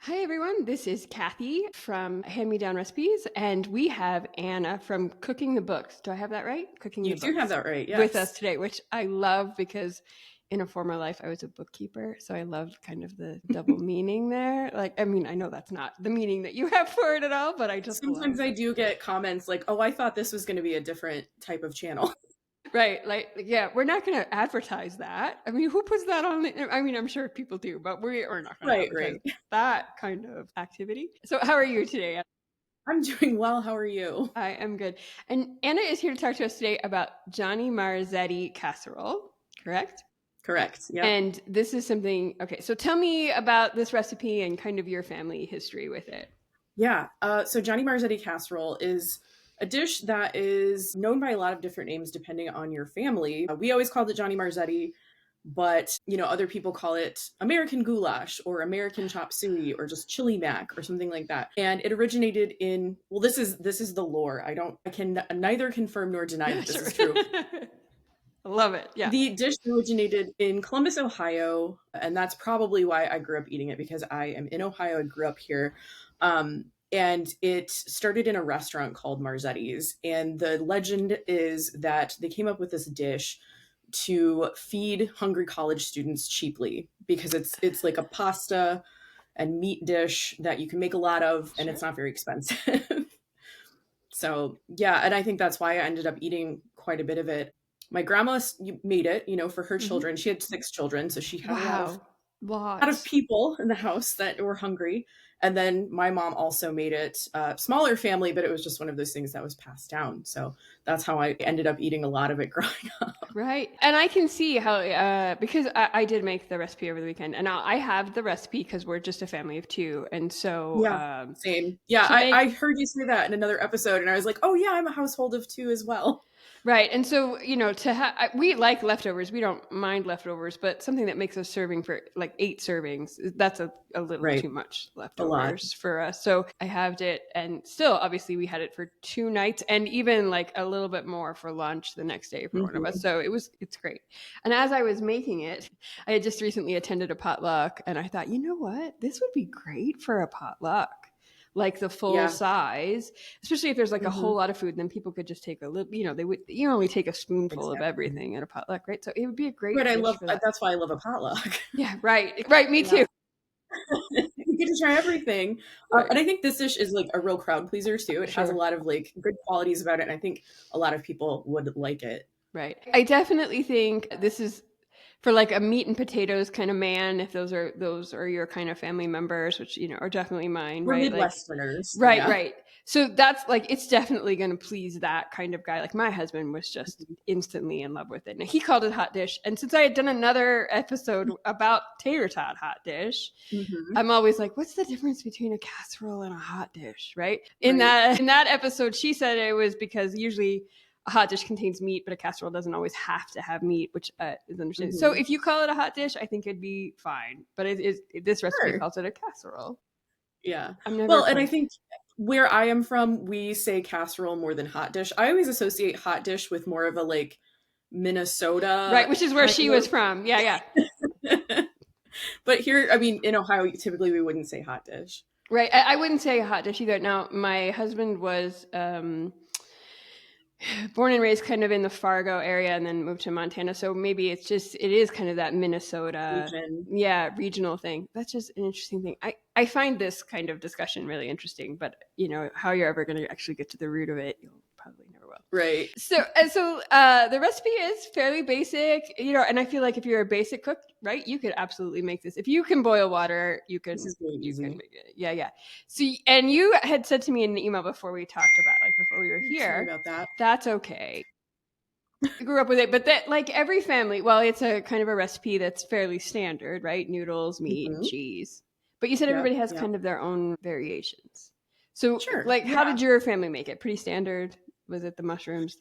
Hi, everyone. This is Kathie from Hand Me Down Recipes, and we have Anna from Cooking the Books. Do I have that right? Cooking You the do have Books that right, with us yes. today, which I love because in a former life I was a bookkeeper. So I love kind of the double meaning there. I know that's not the meaning that you have for it at all, but I just Sometimes love. I do get comments like, "Oh, I thought this was going to be a different type of channel." Right. Yeah, we're not going to advertise that. I mean, who puts that on? I'm sure people do, but we are not going to Right, advertise right. that kind of activity. So how are you today? I'm doing well. How are you? I am good. And Anna is here to talk to us today about Johnny Marzetti casserole, correct? Correct. Yep. And this is something, okay, so tell me about this recipe and kind of your family history with it. Yeah. So Johnny Marzetti casserole is a dish that is known by a lot of different names depending on your family. We always called it Johnny Marzetti, but other people call it American goulash or American chop suey or just chili mac or something like that. And it originated in, well, this is the lore. I can neither confirm nor deny that this Sure. is true. I love it. Yeah. The dish originated in Columbus, Ohio, and that's probably why I grew up eating it because I am in Ohio. I grew up here. And it started in a restaurant called Marzetti's. And the legend is that they came up with this dish to feed hungry college students cheaply because it's like a pasta and meat dish that you can make a lot of and Sure. it's not very expensive. So, yeah, and I think that's why I ended up eating quite a bit of it. My grandma made it, for her children. She had 6 children, so she had a lot of Wow. Lots. people in the house that were hungry. And then my mom also made it. Smaller family, but it was just one of those things that was passed down. So that's how I ended up eating a lot of it growing up. Right. And I can see how, because I did make the recipe over the weekend, and I have the recipe because we're just a family of two. And so Yeah, same. Yeah, to I make. heard you say that in another episode, and I was like, oh yeah, I'm a household of 2 as well. Right. And so, to have, we like leftovers. We don't mind leftovers, but something that makes us serving for like 8 servings, that's a little Right, too much a lot. leftovers for us. So I halved it, and still, obviously, we had it for 2 nights and even like a little bit more for lunch the next day for one of us. Hmm. So it's great. And as I was making it, I had just recently attended a potluck, and I thought, you know what? This would be great for a potluck. Like the full Yeah. size, especially if there's like a whole Hmm. lot of food, then people could just take a little, they would, only take a spoonful of Exactly. everything at a potluck, right? So it would be a Right, great dish for that. that's why I love a potluck. Yeah, right. Right. Me Yeah. too. You get to try everything. Right. And I think this dish is like a real crowd pleaser too. It has a Sure. lot of like good qualities about it. And I think a lot of people would like it. Right. I definitely think this is for like a meat and potatoes kind of man, if those are your kind of family members, which are definitely mine, We're right? Like, Midwesterners. right, Yeah. right. So that's like, it's definitely going to please that kind of guy. Like my husband was just Mhm. instantly in love with it. And he called it hot dish. And since I had done another episode about tater tot hot dish, Mhm. I'm always like, what's the difference between a casserole and a hot dish, right? In Right. that episode, she said it was because usually a hot dish contains meat, but a casserole doesn't always have to have meat, which is understandable. So Mhm. if you call it a hot dish, I think it'd be fine. But this recipe Sure. calls it a casserole. Yeah. I'm never Well, and I opposed. think where I am from, we say casserole more than hot dish. I always associate hot dish with more of a like Right, Minnesota which is where kind she was from. Yeah, yeah. of. But here, I mean, in Ohio, typically we wouldn't say hot dish. Right. I wouldn't say a hot dish either. Now, my husband was born and raised kind of in the Fargo area and then moved to Montana. So maybe it is kind of that Minnesota, Region. yeah, regional thing. That's just an interesting thing. I find this kind of discussion really interesting, but how you're ever going to actually get to the root of it, you'll probably never will. Right. So the recipe is fairly basic, and I feel like if you're a basic cook, right, you could absolutely make this. If you can boil water, you This can is really you can easy. make it. Yeah, yeah. So, and you had said to me in an email before we talked about, like before we were Sorry here, about that. that's okay. I grew up with it, but that, like every family, well, it's a kind of a recipe that's fairly standard, right? Noodles, meat, Hmm. cheese. But you said Yep. everybody has Yep. kind of their own variations. So, Sure. like, how Yeah. did your family make it? Pretty standard? Was it the mushrooms?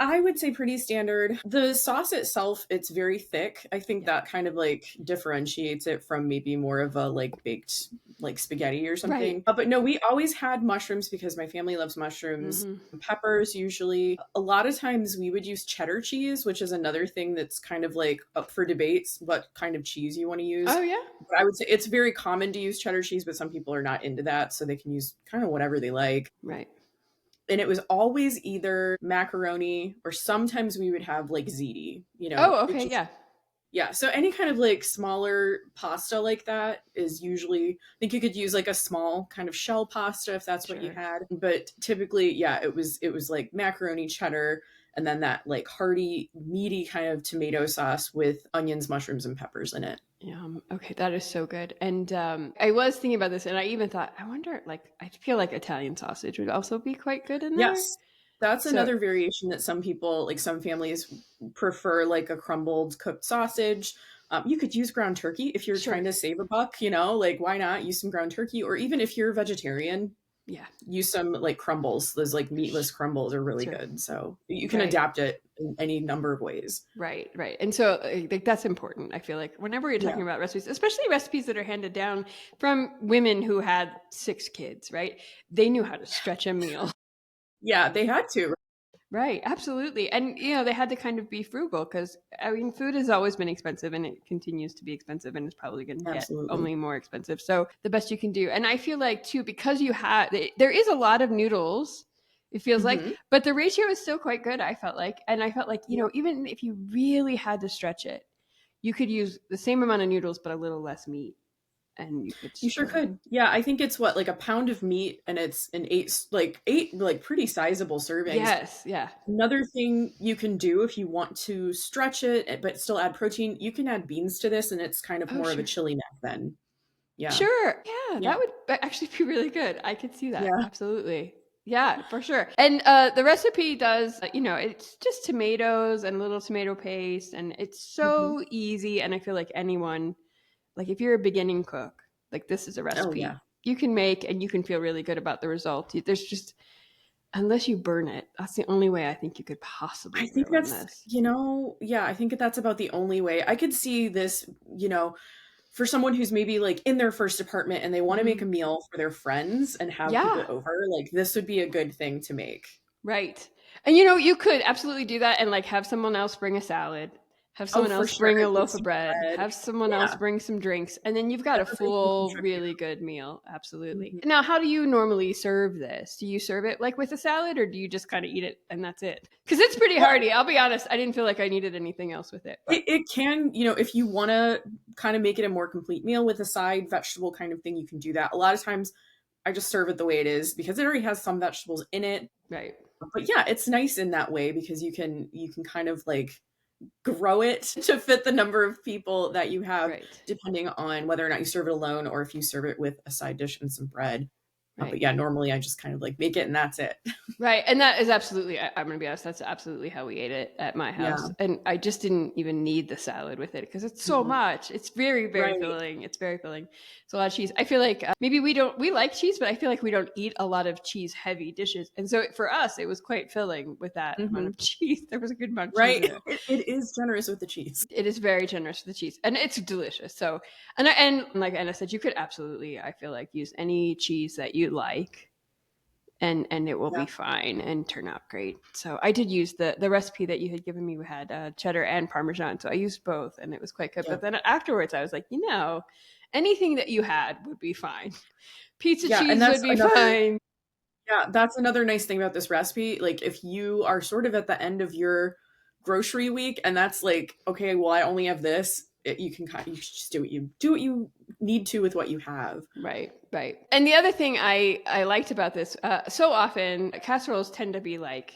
I would say pretty standard. The sauce itself, it's very thick. I think that kind of like differentiates it from maybe more of a like baked like spaghetti or something. Right. But no, we always had mushrooms because my family loves mushrooms. Peppers usually. A lot of times we would use cheddar cheese, which is another thing that's kind of like up for debates what kind of cheese you want to use. Oh yeah. But I would say it's very common to use cheddar cheese, but some people are not into that, so they can use kind of whatever they like. Right. And it was always either macaroni or sometimes we would have like ziti, Oh, okay. Yeah. yeah. So any kind of like smaller pasta like that is usually, I think you could use like a small kind of shell pasta if that's what you had. But typically, yeah, it was like macaroni, cheddar, and then that like hearty, meaty kind of tomato sauce with onions, mushrooms, and peppers in it. Okay, that is so good. And I was thinking about this, and I even thought, I wonder, like, I feel like Italian sausage would also be quite good in there. Yes. That's another variation that some people, like some families prefer, like a crumbled cooked sausage. You could use ground turkey if you're trying to save a buck, like why not use some ground turkey? Or even if you're vegetarian, use some like crumbles. Those like meatless crumbles are really good. So you can adapt it in any number of ways. Right. And so like, that's important. I feel like whenever you're talking about recipes, especially recipes that are handed down from women who had 6 kids, right? They knew how to stretch a meal. Yeah, they had to. Right, absolutely. And, they had to kind of be frugal because, I mean, food has always been expensive and it continues to be expensive and it's probably going to get only more expensive. So the best you can do. And I feel like, too, because there is a lot of noodles, it feels like, but the ratio is still quite good, I felt like. And I felt like, even if you really had to stretch it, you could use the same amount of noodles, but a little less meat. And you sure could. Yeah, I think it's like a pound of meat and it's an 8 pretty sizable servings. Yes, yeah. Another thing you can do if you want to stretch it but still add protein, you can add beans to this and it's kind of more of a chili mac then. Yeah. Sure. Yeah, that would actually be really good. I could see that. Yeah. Absolutely. Yeah, for sure. And the recipe does, it's just tomatoes and a little tomato paste and it's so easy. And I feel like anyone, like if you're a beginning cook, like this is a recipe you can make and you can feel really good about the result. There's just, unless you burn it, that's the only way I think you could possibly. I think that's, I think that's about the only way. I could see this, for someone who's maybe like in their first apartment and they want to make a meal for their friends and have people over, like this would be a good thing to make. Right. And you could absolutely do that and like have someone else bring a salad. Have someone else bring a loaf of bread. Have someone else bring some drinks. And then you've got a full, really good meal. Absolutely. Now, how do you normally serve this? Do you serve it like with a salad or do you just kind of eat it and that's it? Because it's pretty hearty. I'll be honest. I didn't feel like I needed anything else with it. It can, if you want to kind of make it a more complete meal with a side vegetable kind of thing, you can do that. A lot of times I just serve it the way it is because it already has some vegetables in it. Right. But yeah, it's nice in that way because you can kind of like grow it to fit the number of people that you have, depending on whether or not you serve it alone or if you serve it with a side dish and some bread. But yeah, normally I just kind of like make it and that's it. Right. And that is absolutely, I'm going to be honest, that's absolutely how we ate it at my house. Yeah. And I just didn't even need the salad with it because it's so much. It's very, very filling. It's very filling. It's a lot of cheese. I feel like maybe we like cheese, but I feel like we don't eat a lot of cheese heavy dishes. And so for us, it was quite filling with that amount of cheese. There was a good amount of cheese in it. It is generous with the cheese. It is very generous with the cheese and it's delicious. So, and like Anna said, you could absolutely, I feel like, use any cheese that you like and it will be fine and turn out great. So I did use the recipe that you had given me. We had cheddar and Parmesan. So I used both and it was quite good. But then afterwards I was like, anything that you had would be fine. Pizza cheese would be fine. Yeah, that's another nice thing about this recipe. Like if you are sort of at the end of your grocery week and that's like, okay, well, I only have this. You can just do what you need to with what you have. Right. And the other thing I liked about this, so often casseroles tend to be like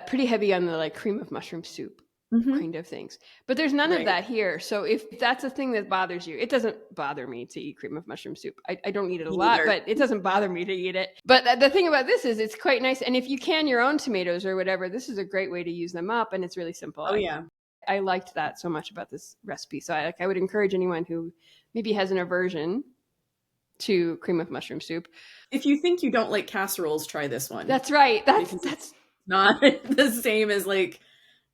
pretty heavy on the like cream of mushroom soup kind of things, but there's none of that here. So if that's a thing that bothers you, it doesn't bother me to eat cream of mushroom soup. I don't eat it a lot, but it doesn't bother me to eat it. But the thing about this is it's quite nice. And if you can your own tomatoes or whatever, this is a great way to use them up. And it's really simple. Oh yeah. I liked that so much about this recipe. So I would encourage anyone who maybe has an aversion to cream of mushroom soup. If you think you don't like casseroles, try this one. That's right. That's not the same as like,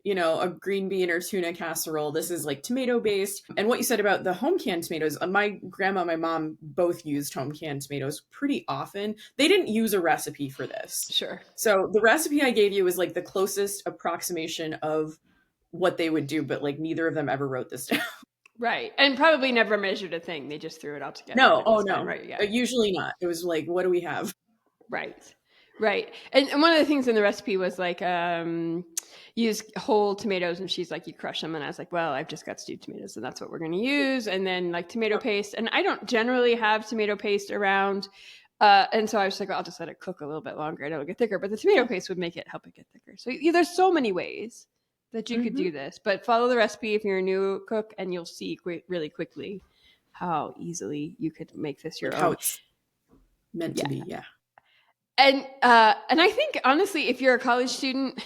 a green bean or tuna casserole. This is like tomato based. And what you said about the home canned tomatoes, my grandma, my mom both used home canned tomatoes pretty often. They didn't use a recipe for this. Sure. So the recipe I gave you was like the closest approximation of what they would do, but like neither of them ever wrote this down. Right. And probably never measured a thing. They just threw it all together. No. Oh, fine, no. right. Yeah. Usually not. It was like, what do we have? Right. Right. And one of the things in the recipe was like, use whole tomatoes. And she's like, you crush them. And I was like, well, I've just got stewed tomatoes and that's what we're going to use. And then like tomato paste. And I don't generally have tomato paste around. And so I was like, well, I'll just let it cook a little bit longer and it'll get thicker. But the tomato paste would help it get thicker. So there's so many ways that you could do this. But follow the recipe if you're a new cook and you'll see really quickly how easily you could make this your own. How it's meant to be, yeah. And I think honestly, if you're a college student,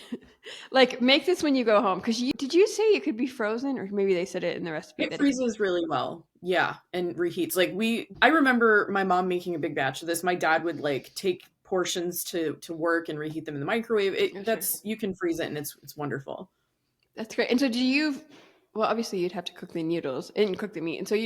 like make this when you go home. Because did you say it could be frozen, or maybe they said it in the recipe? It freezes really well, yeah, and reheats. Like I remember my mom making a big batch of this. My dad would like take portions to work and reheat them in the microwave. You can freeze it, and it's wonderful. That's great. And so well, obviously you'd have to cook the noodles and cook the meat. And so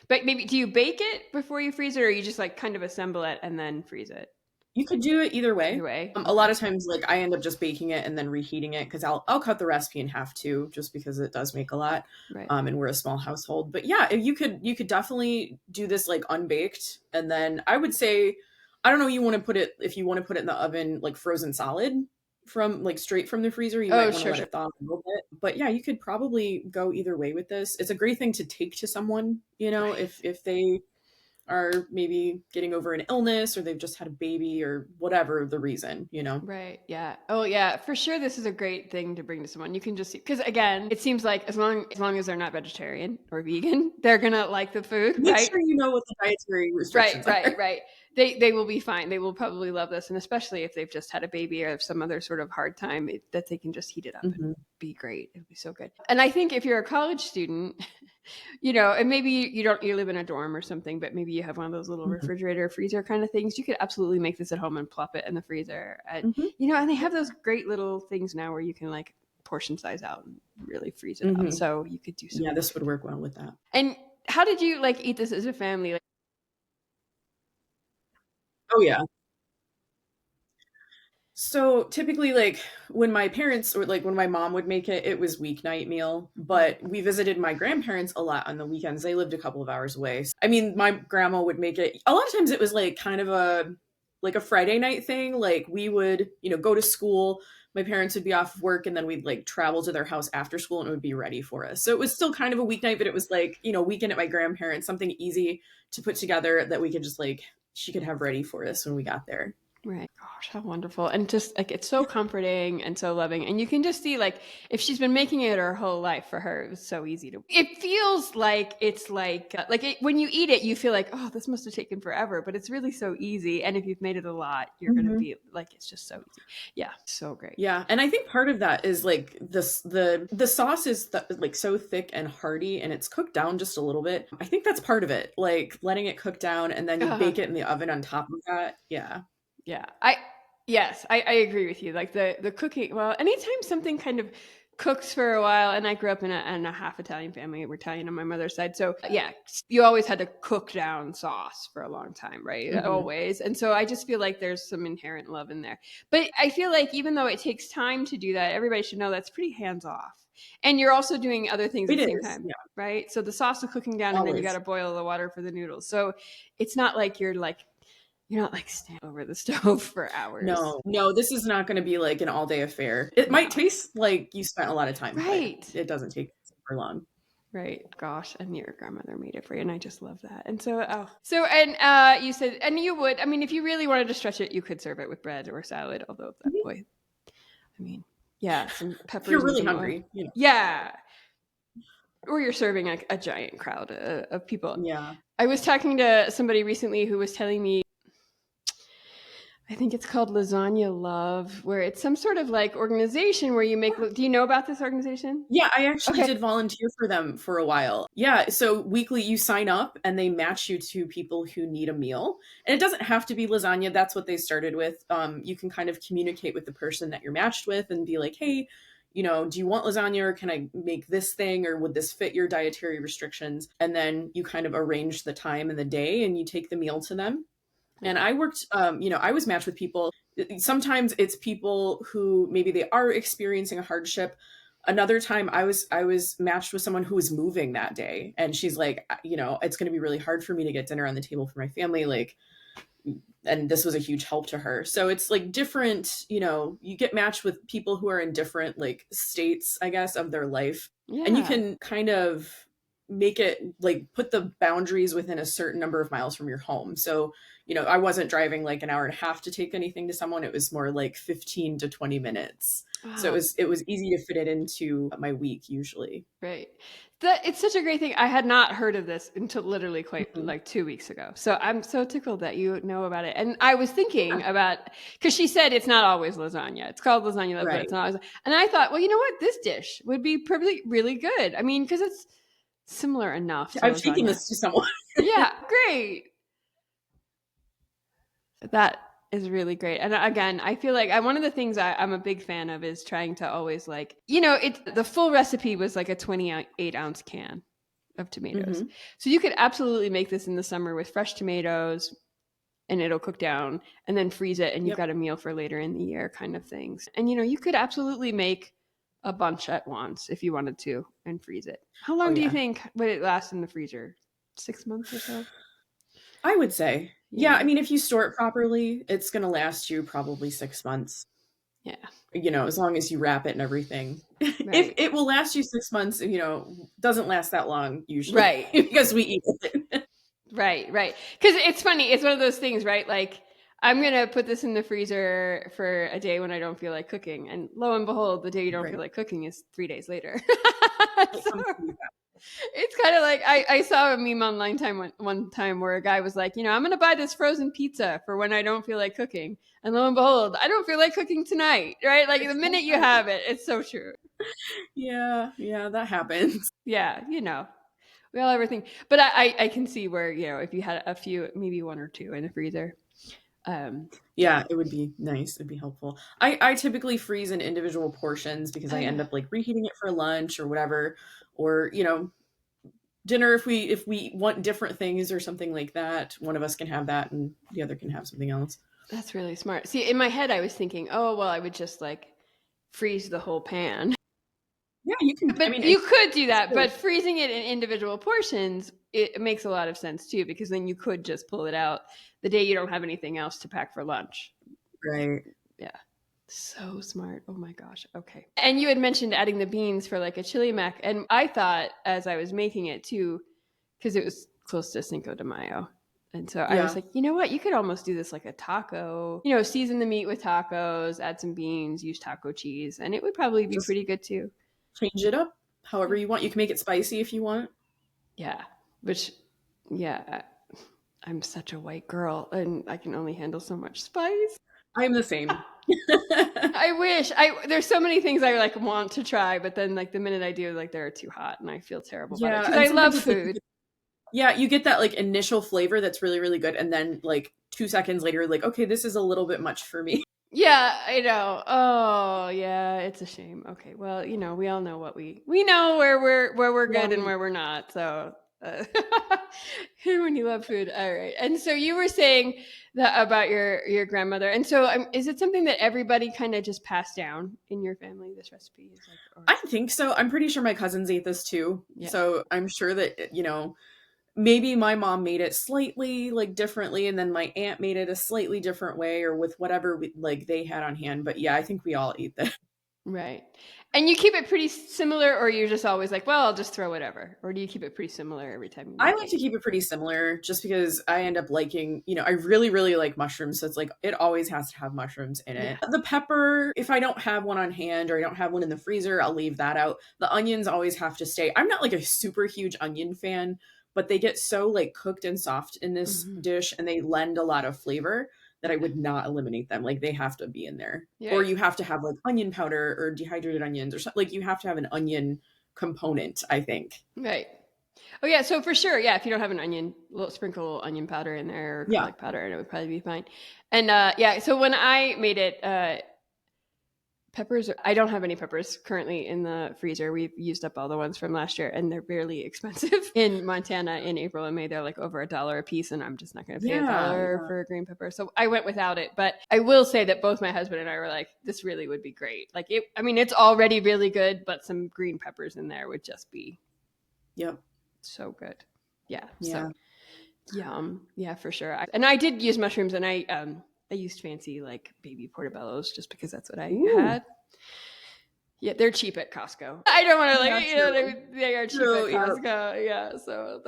but maybe do you bake it before you freeze it, or you just like kind of assemble it and then freeze it? You could do it either way. Either way. A lot of times, like I end up just baking it and then reheating it because I'll cut the recipe in half too, just because it does make a lot. Right. And we're a small household. But yeah, you could definitely do this like unbaked, and then I would say, I don't know, if you want to put it in the oven like frozen solid from like straight from the freezer, you might want to let it thaw a little bit. But yeah, you could probably go either way with this. It's a great thing to take to someone, right. if they are maybe getting over an illness or they've just had a baby or whatever the reason, Right. Yeah. Oh yeah, for sure. This is a great thing to bring to someone. You can just, because again, it seems like as long as they're not vegetarian or vegan, they're going to like the food. Make right? sure you know what the dietary restrictions are. Right. They will be fine. They will probably love this. And especially if they've just had a baby or have some other sort of hard time, that they can just heat it up and be great. It would be so good. And I think if you're a college student, and maybe you live in a dorm or something, but maybe you have one of those little refrigerator freezer kind of things, you could absolutely make this at home and plop it in the freezer. And, and they have those great little things now where you can like portion size out and really freeze it up. So you could do something. Yeah, this would work well with that. And how did you like eat this as a family? Oh yeah. So typically, like when my parents or like when my mom would make it, it was weeknight meal. But we visited my grandparents a lot on the weekends. They lived a couple of hours away. I mean, my grandma would make it. A lot of times it was like kind of a Friday night thing. Like we would, go to school. My parents would be off of work and then we'd like travel to their house after school and it would be ready for us. So it was still kind of a weeknight, but it was like, weekend at my grandparents, something easy to put together that we could just like, she could have ready for us when we got there. Right. Gosh, how wonderful. And just like, it's so comforting and so loving. And you can just see like, if she's been making it her whole life, for her, it was so easy it feels like it's like when you eat it, you feel like, oh, this must have taken forever, but it's really so easy. And if you've made it a lot, you're going to be like, it's just so easy. Yeah. So great. Yeah. And I think part of that is like the sauce is like so thick and hearty and it's cooked down just a little bit. I think that's part of it. Like letting it cook down and then you bake it in the oven on top of that. Yeah. Yeah, I agree with you. Like the cooking. Well, anytime something kind of cooks for a while, and I grew up in a half Italian family. We're Italian on my mother's side, so yeah, you always had to cook down sauce for a long time, right? Always. And so I just feel like there's some inherent love in there. But I feel like even though it takes time to do that, everybody should know that's pretty hands off. And you're also doing other things at the same time, right? So the sauce is cooking down, and then you got to boil the water for the noodles. So it's not like you're not like standing over the stove for hours. No, this is not going to be like an all day affair. It might taste like you spent a lot of time. Right. It doesn't take super long. Right. Gosh. And your grandmother made it for you. And I just love that. And so, you said, and you would, I mean, if you really wanted to stretch it, you could serve it with bread or salad. Although that boy, I mean, yeah, some peppers. If you're really hungry. Yeah. Or you're serving a giant crowd of people. Yeah. I was talking to somebody recently who was telling me, I think it's called Lasagna Love, where it's some sort of like organization where you make. Do you know about this organization? Yeah, I actually Okay. did volunteer for them for a while. Yeah, so weekly you sign up and they match you to people who need a meal. And it doesn't have to be lasagna. That's what they started with. You can kind of communicate with the person that you're matched with and be like, hey, do you want lasagna or can I make this thing or would this fit your dietary restrictions? And then you kind of arrange the time and the day and you take the meal to them. And I worked, I was matched with people. Sometimes it's people who maybe they are experiencing a hardship. Another time I was matched with someone who was moving that day. And she's like, it's going to be really hard for me to get dinner on the table for my family. Like, and this was a huge help to her. So it's like different, you get matched with people who are in different like states, I guess, of their life. Yeah. And you can kind of make it like put the boundaries within a certain number of miles from your home. So, I wasn't driving like an hour and a half to take anything to someone. It was more like 15 to 20 minutes. Wow. So it was easy to fit it into my week usually. Right. It's such a great thing. I had not heard of this until literally quite like 2 weeks ago. So I'm so tickled that you know about it. And I was thinking about, because she said it's not always lasagna. It's called lasagna, right. But it's not always. And I thought, well, you know what? This dish would be probably really good. I mean, because it's similar enough. I'm taking this to someone. Yeah, great. That is really great. And again, I feel like one of the things I'm a big fan of is trying to always like, the full recipe was like a 28-ounce can of tomatoes. So you could absolutely make this in the summer with fresh tomatoes and it'll cook down and then freeze it and you've got a meal for later in the year kind of things. And, you could absolutely make a bunch at once if you wanted to and freeze it. How long do you think would it last in the freezer? 6 months or so? I would say. Yeah, I mean, if you store it properly, it's going to last you probably 6 months. Yeah. As long as you wrap it and everything. Right. If it will last you 6 months, doesn't last that long usually. Right. Because we eat it. Right. Because it's funny. It's one of those things, right? Like, I'm going to put this in the freezer for a day when I don't feel like cooking. And lo and behold, the day you don't feel like cooking is 3 days later. So, it's kind of like I saw a meme online one time where a guy was like, I'm going to buy this frozen pizza for when I don't feel like cooking. And lo and behold, I don't feel like cooking tonight, right? Like the minute you have it, it's so true. Yeah, that happens. Yeah, we all everything. But I can see where, if you had a few, maybe one or two in the freezer. Yeah, it would be nice. It'd be helpful. I typically freeze in individual portions because I end up like reheating it for lunch or whatever, or dinner if we want different things or something like that. One of us can have that and the other can have something else. That's really smart. See, in my head I was thinking, oh well, I would just like freeze the whole pan. Yeah, you can. But you could do that, but freezing it in individual portions, it makes a lot of sense too, because then you could just pull it out the day you don't have anything else to pack for lunch. Right. Yeah. So smart. Oh my gosh. Okay. And you had mentioned adding the beans for like a chili mac. And I thought as I was making it too, because it was close to Cinco de Mayo. And so I was like, you know what? You could almost do this like a taco, season the meat with tacos, add some beans, use taco cheese, and it would probably be pretty good too. Change it up however you want. You can make it spicy if you want. Yeah. I'm such a white girl and I can only handle so much spice. I'm the same. I wish. There's so many things I like want to try, but then like the minute I do, like they're too hot and I feel terrible about it because I love food. Yeah, you get that like initial flavor that's really, really good. And then like 2 seconds later, like, okay, this is a little bit much for me. Yeah, I know. Oh, yeah, it's a shame. Okay, well, we all know what we know where we're good and where we're not. So when you love food, all right. And so you were saying that about your grandmother, and so is it something that everybody kind of just passed down in your family? This recipe is like. I think so. I'm pretty sure my cousins ate this too. Yeah. So I'm sure that maybe my mom made it slightly like differently and then my aunt made it a slightly different way or with whatever they had on hand. But yeah, I think we all ate that. Right. And you keep it pretty similar or you're just always like, well, I'll just throw whatever. Or do you keep it pretty similar every time you make I like to keep it pretty similar just because I end up liking, I really, really like mushrooms. So it's like, it always has to have mushrooms in it. Yeah. The pepper, if I don't have one on hand or I don't have one in the freezer, I'll leave that out. The onions always have to stay. I'm not like a super huge onion fan, but they get so like cooked and soft in this dish and they lend a lot of flavor that I would not eliminate them. Like they have to be in there. Yeah. Or you have to have like onion powder or dehydrated onions or something. Like you have to have an onion component, I think. Right. Oh yeah, so for sure, yeah, if you don't have an onion, sprinkle onion powder in there or garlic powder and it would probably be fine. And yeah, so when I made it, peppers, I don't have any peppers currently in the freezer. We've used up all the ones from last year and they're barely expensive. In Montana in April and May, they're like over $1 a piece and I'm just not going to pay $1 for a green pepper. So I went without it. But I will say that both my husband and I were like, this really would be great. Like, it's already really good, but some green peppers in there would just be so good. Yeah. So yum. Yeah, for sure. And I did use mushrooms and I used fancy like baby portobellos just because that's what I had. Yeah, they're cheap at Costco. I don't want to they are cheap at Costco. Yeah, so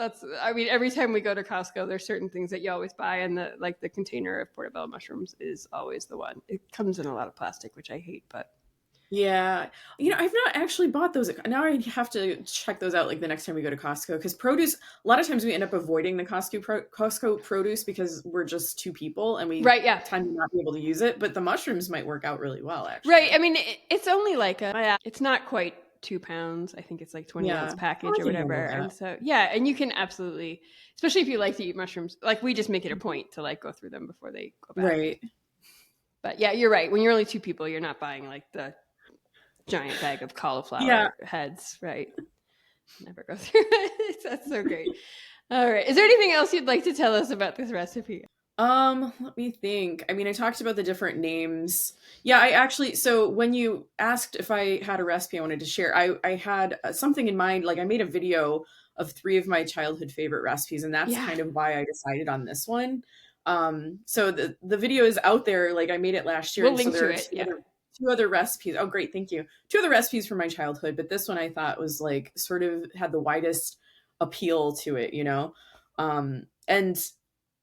every time we go to Costco, there's certain things that you always buy, and the container of portobello mushrooms is always the one. It comes in a lot of plastic, which I hate, but. Yeah. I've not actually bought those. Now I have to check those out like the next time we go to Costco because produce, a lot of times we end up avoiding the Costco produce because we're just two people and we tend to not be able to use it. But the mushrooms might work out really well, actually. Right. I mean, it's only like it's not quite 2 pounds. I think it's like 20 ounce package or whatever. And so, and you can absolutely, especially if you like to eat mushrooms, like we just make it a point to like go through them before they go bad. Right. But yeah, you're right. When you're only two people, you're not buying like the giant bag of cauliflower heads, right? Never go through it. That's so great. All right. Is there anything else you'd like to tell us about this recipe? Let me think. I mean, I talked about the different names. Yeah, I actually, so when you asked if I had a recipe I wanted to share, I had something in mind. Like I made a video of 3 of my childhood favorite recipes, and that's kind of why I decided on this one. So the video is out there. Like I made it last year. We'll link to it. Yeah. 2 other recipes. Oh, great. Thank you. 2 other recipes from my childhood, but this one I thought was like sort of had the widest appeal to it, and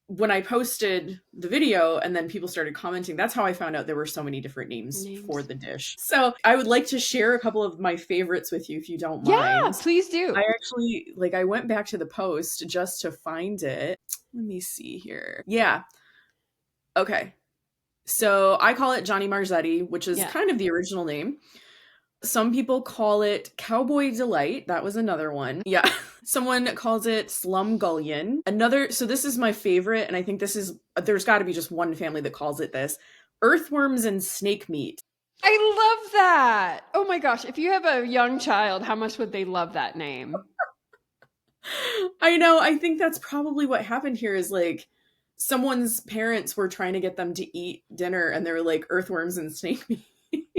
when I posted the video and then people started commenting, that's how I found out there were so many different names for the dish. So I would like to share a couple of my favorites with you if you don't mind. Yeah, please do. I actually, I went back to the post just to find it. Let me see here. Yeah. Okay. So I call it Johnny Marzetti, which is kind of the original name. Some people call it Cowboy Delight. That was another one. Yeah. Someone calls it Slumgullion. So this is my favorite, and I think there's got to be just one family that calls it this. Earthworms and Snake Meat. I love that. Oh my gosh. If you have a young child, how much would they love that name? I know. I think that's probably what happened here is like someone's parents were trying to get them to eat dinner and they were like earthworms and snake meat.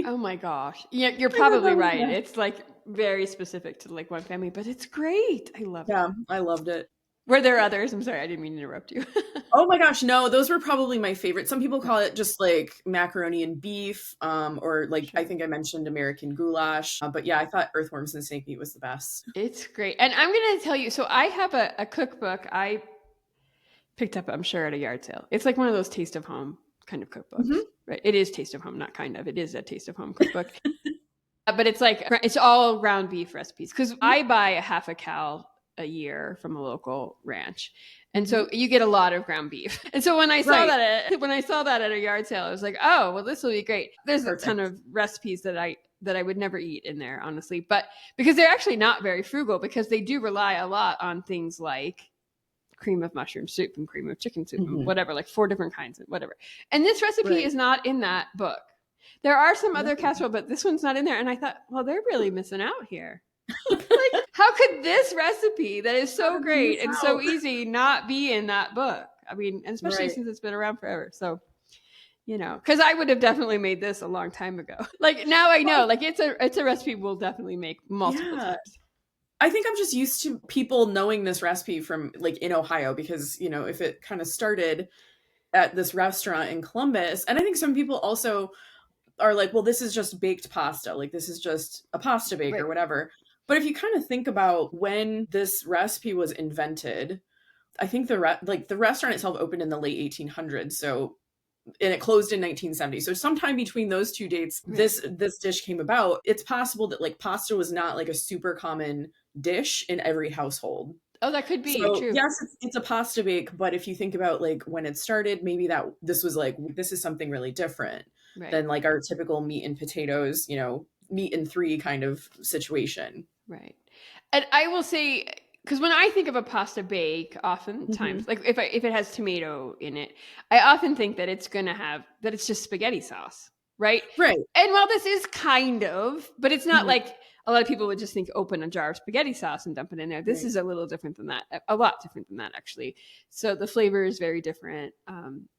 Oh my gosh. Yeah, you're probably right. That. It's like very specific to like one family, but it's great. I love it. Yeah, I loved it. Were there others? I'm sorry, I didn't mean to interrupt you. Oh my gosh, no, those were probably my favorite. Some people call it just like macaroni and beef, or like I think I mentioned American goulash. But yeah, I thought earthworms and snake meat was the best. It's great. And I'm going to tell you, so I have a cookbook I picked up, I'm sure, at a yard sale. It's like one of those Taste of Home kind of cookbooks. Mm-hmm. Right? It is Taste of Home, not kind of. It is a Taste of Home cookbook. But it's like, it's all ground beef recipes. Because I buy a half a cow a year from a local ranch. And so you get a lot of ground beef. And so when I saw that at a yard sale, I was like, oh, well, this will be great. There's a ton of recipes that I would never eat in there, honestly. But because they're actually not very frugal, because they do rely a lot on things like cream of mushroom soup and cream of chicken soup and whatever, like 4 different kinds of whatever. And this recipe is not in that book. There are some other casserole, but this one's not in there. And I thought, well, they're really missing out here. Like, how could this recipe that is so great and so easy not be in that book? I mean, and especially since it's been around forever. So, because I would have definitely made this a long time ago. Like now I know, like it's a recipe we'll definitely make multiple times. I think I'm just used to people knowing this recipe from like in Ohio because, if it kind of started at this restaurant in Columbus, and I think some people also are like, well, this is just baked pasta. Like this is just a pasta bake or whatever. But if you kind of think about when this recipe was invented, I think the restaurant itself opened in the late 1800s. So, and it closed in 1970. So sometime between those 2 dates, this dish came about. It's possible that like pasta was not like a super common dish in every household. Oh, that could be So true. yes, it's a pasta bake, but if you think about like when it started, maybe that this was like, this is something really different Right. than like our typical meat and potatoes, meat and three kind of situation. Right. And I will say, because when I think of a pasta bake, Hmm. oftentimes, like if it has tomato in it, I often think that it's just spaghetti sauce, right? Right. And while this is kind of, but it's not Mhm. like a lot of people would just think open a jar of spaghetti sauce and dump it in there. This Right. is a little different than that, a lot different than that actually. So the flavor is very different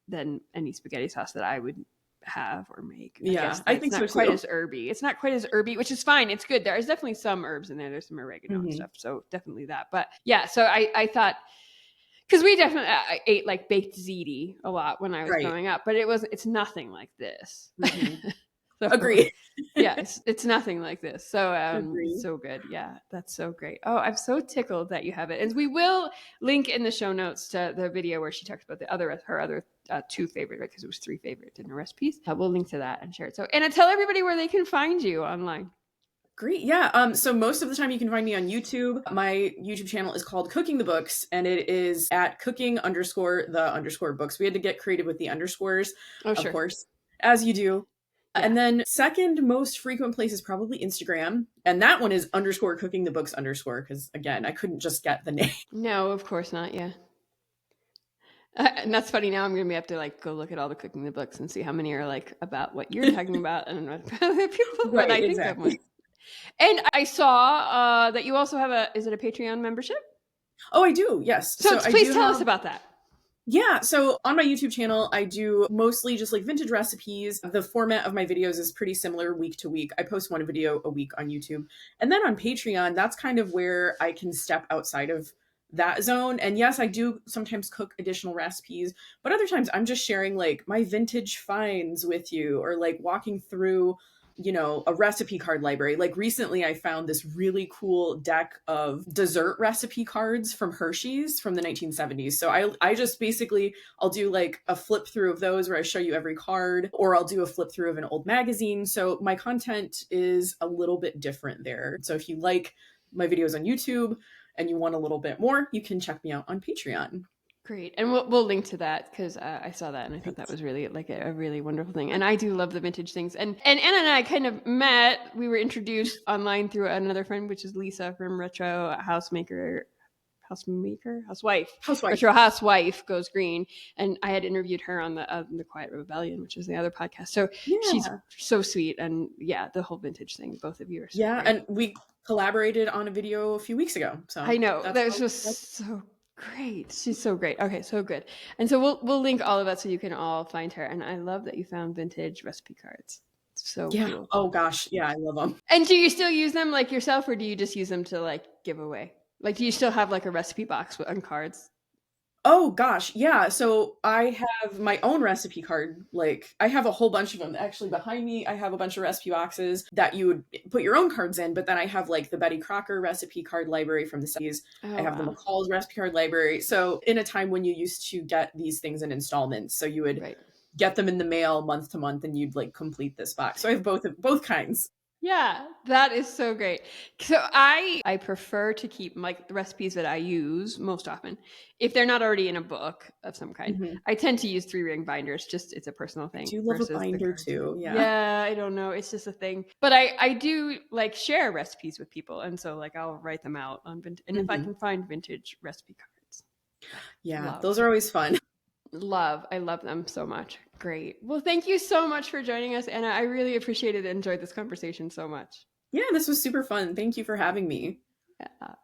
than any spaghetti sauce that I would have or make. I Yeah, guess I it's think so not quite too. as herby. It's not quite as herby, which is fine. It's good. There's definitely some herbs in there. There's some oregano and Hmm. stuff. So definitely that. But yeah, so I thought, because we definitely I ate like baked ziti a lot when I was Right. growing up, but it's nothing like this. Hmm. So Agree. yeah, it's nothing like this. So Agree. so good. Yeah, that's so great. Oh, I'm so tickled that you have it. And we will link in the show notes to the video where she talks about her other two favorite, right? Because it was three favorite dinner recipes. We'll link to that and share it. So Anna, tell everybody where they can find you online. Great. Yeah. So most of the time you can find me on YouTube. My YouTube channel is called Cooking the Books, and it is at cooking_the_books. We had to get creative with the underscores, Oh, of sure. course, as you do. Yeah. And then second most frequent place is probably Instagram. And that one is _cooking_the books_, because again, I couldn't just get the name. No, of course not. Yeah. And that's funny. Now I'm going to have to like go look at all the cooking the books and see how many are like about what you're talking about and what people what Right, I think of exactly. one. And I saw that you also have is it a Patreon membership? Oh, I do. Yes. So So I please do tell have. us about that. Yeah, so on my YouTube channel, I do mostly just like vintage recipes. The format of my videos is pretty similar week to week. I post one video a week on YouTube. And then on Patreon, that's kind of where I can step outside of that zone. And yes, I do sometimes cook additional recipes, but other times I'm just sharing like my vintage finds with you or like walking through a recipe card library. Like recently I found this really cool deck of dessert recipe cards from Hershey's from the 1970s. So I just basically I'll do like a flip through of those where I show you every card, or I'll do a flip through of an old magazine. So my content is a little bit different there. So if you like my videos on YouTube and you want a little bit more, you can check me out on Patreon. Great, and we'll link to that because I saw that and I thought that Thanks. was really like a really wonderful thing. And I do love the vintage things. And Anna and I kind of met. We were introduced online through another friend, which is Lisa from Retro Housewife, Housewife. Retro Housewife Goes Green, and I had interviewed her on the Quiet Rebellion, which is the other podcast. So she's Yeah. so sweet, and yeah, the whole vintage thing. Both of you are so Yeah, great. and we collaborated on a video a few weeks ago. I So know that's that was how just so great. She's so great. Okay, so good. And so we'll link all of that so you can all find her. And I love that you found vintage recipe cards. It's so yeah. cool. Oh gosh, yeah, I love them. And do you still use them like yourself, or do you just use them to like give away? Like, do you still have like a recipe box on cards? Oh gosh, yeah. So I have my own recipe card. Like I have a whole bunch of them. Actually, behind me, I have a bunch of recipe boxes that you would put your own cards in. But then I have like the Betty Crocker recipe card library from the 70s. I Oh have the wow, McCall's recipe card library. So in a time when you used to get these things in installments, so you would right. get them in the mail month to month, and you'd like complete this box. So I have both kinds. Yeah, that is so great. So I prefer to keep like the recipes that I use most often, if they're not already in a book of some kind. Mhm. I tend to use 3-ring binders. Just it's a personal I thing do love a versus the binder cards. too. Yeah. Yeah, I don't know. It's just a thing. But I do like share recipes with people, and so like I'll write them out on and if I Mhm. can find vintage recipe cards, Yeah, love. those are always fun. I love them so much. Great. Well, thank you so much for joining us, Anna. I really appreciated and enjoyed this conversation so much. Yeah, this was super fun. Thank you for having me. Yeah.